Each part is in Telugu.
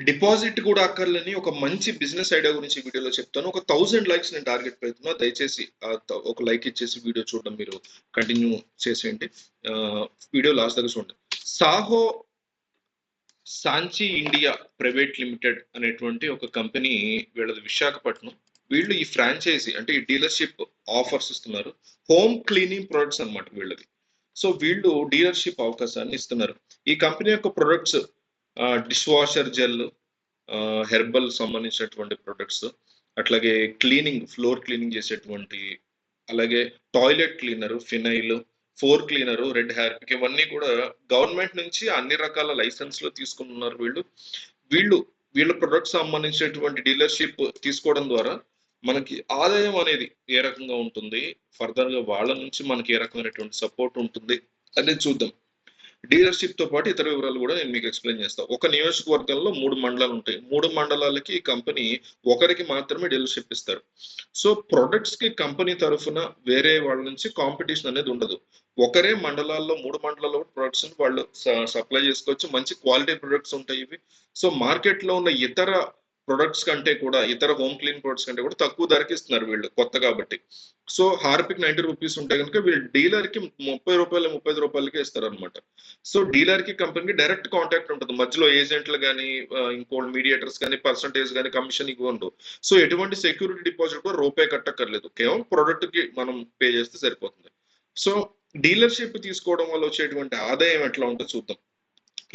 డిపాజిట్ కూడా అక్కర్లేని ఒక మంచి బిజినెస్ ఐడియా గురించి ఈ వీడియోలో చెప్తాను. ఒక 1000 లైక్స్ నేను టార్గెట్ పెడుతున్నా. దయచేసి ఒక లైక్ ఇచ్చేసి వీడియో చూడడం మీరు కంటిన్యూ చేసేయండి. వీడియో లాస్ట్ దాకా చూడండి. Saaho Sanchi India private limited అనేటువంటి ఒక కంపెనీ, వీళ్ళది విశాఖపట్నం. వీళ్ళు ఈ ఫ్రాంచైజీ అంటే ఈ డీలర్షిప్ ఆఫర్స్ ఇస్తున్నారు. హోమ్ క్లీనింగ్ ప్రొడక్ట్స్ అన్నమాట వీళ్ళది. సో వీళ్ళు డీలర్షిప్ అవకాశాన్ని ఇస్తున్నారు. ఈ కంపెనీ యొక్క products dish washer gel, herbal సంబంధించినటువంటి ప్రొడక్ట్స్, అట్లాగే క్లీనింగ్, ఫ్లోర్ క్లీనింగ్ చేసేటువంటి, అలాగే toilet cleaner, phenyl, floor cleaner, red Harpic, ఇవన్నీ కూడా గవర్నమెంట్ నుంచి అన్ని రకాల లైసెన్స్లు తీసుకున్నారు వీళ్ళ ప్రొడక్ట్స్ సంబంధించినటువంటి డీలర్షిప్ తీసుకోవడం ద్వారా మనకి ఆదాయం అనేది ఏ రకంగా ఉంటుంది, ఫర్దర్ గా వాళ్ళ నుంచి మనకి ఏ రకమైనటువంటి సపోర్ట్ ఉంటుంది అనేది చూద్దాం. డీలర్షిప్ తో పాటు ఇతర వివరాలు కూడా నేను మీకు ఎక్స్ప్లెయిన్ చేస్తాను. ఒక నియోజకవర్గంలో 3 మండలాలు ఉంటాయి. 3 మండలాలకి ఈ కంపెనీ ఒకరికి మాత్రమే డీలర్షిప్ ఇస్తారు. సో ప్రొడక్ట్స్ కి కంపెనీ తరఫున వేరే వాళ్ళ నుంచి కాంపిటీషన్ అనేది ఉండదు. ఒకరే మండలాల్లో 3 మండలాల్లో ప్రొడక్ట్స్ వాళ్ళు సప్లై చేసుకోవచ్చు. మంచి క్వాలిటీ ప్రొడక్ట్స్ ఉంటాయి ఇవి. సో మార్కెట్ లో ఉన్న ఇతర ప్రొడక్ట్స్ కంటే కూడా, ఇతర హోమ్ క్లీన్ ప్రొడక్ట్స్ కంటే కూడా తక్కువ ధరకి ఇస్తున్నారు వీళ్ళు, కొత్త కాబట్టి. సో హార్పిక్ 90 రూపీస్ ఉంటే కనుక వీళ్ళు డీలర్ కి 30 రూపాయలు 35 రూపాయలకే ఇస్తారు అనమాట. సో డీలర్ కి కంపెనీకి డైరెక్ట్ కాంటాక్ట్ ఉంటుంది. మధ్యలో ఏజెంట్లు కానీ, ఇంకో మీడియేటర్స్ కానీ, పర్సంటేజ్ కానీ, కమిషన్ ఇవి ఉండవు. సో ఎటువంటి సెక్యూరిటీ డిపాజిట్ కూడా రూపాయి కట్టక్కర్లేదు. కేవలం ప్రొడక్ట్ కి మనం పే చేస్తే సరిపోతుంది. సో డీలర్షిప్ తీసుకోవడం వల్ల వచ్చేటువంటి ఆదాయం ఎట్లా ఉంటుందో చూద్దాం.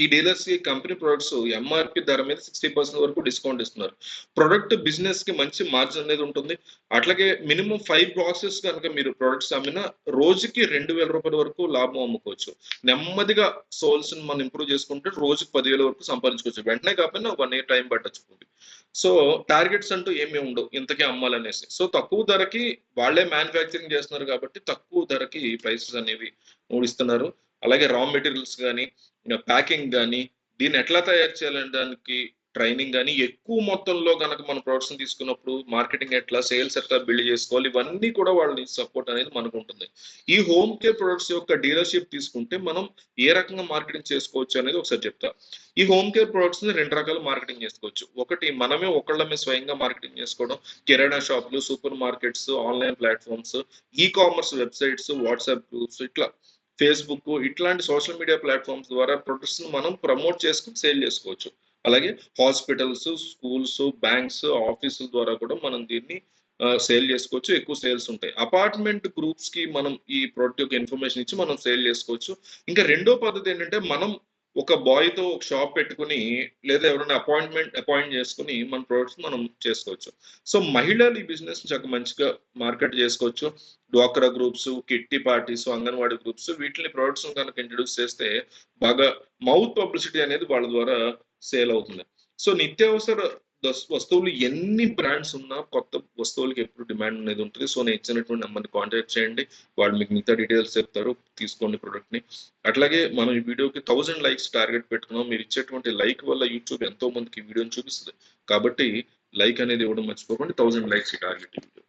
ఈ డీలర్స్ కి కంపెనీ ప్రొడక్ట్స్ ఎంఆర్పి ధర మీద 60% వరకు డిస్కౌంట్ ఇస్తున్నారు. ప్రొడక్ట్ బిజినెస్ కి మంచి మార్జిన్ అనేది ఉంటుంది. అట్లాగే మినిమం 5 బాక్సెస్ కనుక మీరు ప్రొడక్ట్స్ అమ్మినా రోజుకి 2000 రూపాయల వరకు లాభం అమ్ముకోవచ్చు. నెమ్మదిగా సోల్స్ మనం ఇంప్రూవ్ చేసుకుంటే రోజుకి 10,000 వరకు సంపాదించుకోవచ్చు. వెంటనే కాకపోయినా 1 ఇయర్ టైం పట్టచ్చు. సో టార్గెట్స్ అంటూ ఏమీ ఉండవు ఇంతకే అమ్మాలనేసి. సో తక్కువ ధరకి వాళ్ళే మ్యానుఫ్యాక్చరింగ్ చేస్తున్నారు కాబట్టి తక్కువ ధరకి ప్రైసెస్ అనేవి ఇస్తున్నారు. అలాగే రా మెటీరియల్స్ కానీ, ప్యాకింగ్ కానీ, దీన్ని ఎట్లా తయారు చేయాలనే దానికి ట్రైనింగ్ కానీ, ఎక్కువ మొత్తంలో కనుక మన ప్రొడక్ట్స్ తీసుకున్నప్పుడు మార్కెటింగ్ ఎట్లా, సేల్స్ ఎట్లా బిల్డ్ చేసుకోవాలి, ఇవన్నీ కూడా వాళ్ళ సపోర్ట్ అనేది మనకు ఉంటుంది. ఈ హోమ్ కేర్ ప్రొడక్ట్స్ యొక్క డీలర్షిప్ తీసుకుంటే మనం ఏ రకంగా మార్కెటింగ్ చేసుకోవచ్చు అనేది ఒకసారి చెప్తా. ఈ హోమ్ కేర్ ప్రొడక్ట్స్ ని 2 రకాల మార్కెటింగ్ చేసుకోవచ్చు. ఒకటి మనమే ఒకళ్ళమే స్వయంగా మార్కెటింగ్ చేసుకోవడం, కిరాణా షాపులు, super markets, online platforms, e commerce websites, WhatsApp groups, ఇట్లా ఫేస్బుక్, ఇట్లాంటి సోషల్ మీడియా ప్లాట్ఫామ్స్ ద్వారా ప్రొడక్ట్స్ మనం ప్రమోట్ చేసుకుని సేల్ చేసుకోవచ్చు. అలాగే హాస్పిటల్స్, స్కూల్స్, బ్యాంక్స్, ఆఫీసుల ద్వారా కూడా మనం దీన్ని సేల్ చేసుకోవచ్చు. ఎక్కువ సేల్స్ ఉంటాయి. అపార్ట్మెంట్ గ్రూప్స్ కి మనం ఈ ప్రొడక్ట్ యొక్క ఇన్ఫర్మేషన్ ఇచ్చి మనం సేల్ చేసుకోవచ్చు. ఇంకా రెండో పద్ధతి ఏంటంటే, మనం ఒక బాయ్ తో ఒక షాప్ పెట్టుకుని, లేదా ఎవరైనా అపాయింట్ చేసుకుని మన ప్రొడక్ట్స్ మనం చేసుకోవచ్చు. సో మహిళలు ఈ బిజినెస్ చక్కగా మంచిగా మార్కెట్ చేసుకోవచ్చు. డ్వాక్రా groups, kitty parties, anganwadi groups, వీటిని ప్రొడక్ట్స్ కనుక ఇంట్రడ్యూస్ చేస్తే బాగా మౌత్ పబ్లిసిటీ అనేది వాళ్ళ ద్వారా సేల్ అవుతుంది. సో నిత్యావసర వస్తువులు ఎన్ని బ్రాండ్స్ ఉన్నా కొత్త వస్తువులకి ఎప్పుడు డిమాండ్ అనేది ఉంటుంది. సో నేను ఇచ్చినటువంటి నెంబర్ని కాంటాక్ట్ చేయండి. వాళ్ళు మీకు మిగతా డీటెయిల్స్ చెప్తారు. తీసుకోండి ప్రొడక్ట్ ని. అట్లాగే మనం ఈ వీడియోకి 1000 లైక్స్ టార్గెట్ పెట్టుకున్నాం. మీరు ఇచ్చేటువంటి లైక్ వల్ల యూట్యూబ్ ఎంతో మందికి వీడియోని చూపిస్తుంది. కాబట్టి లైక్ అనేది ఇవ్వడం మర్చిపోకండి. 1000 లైక్స్ ఈ టార్గెట్ వీడియో.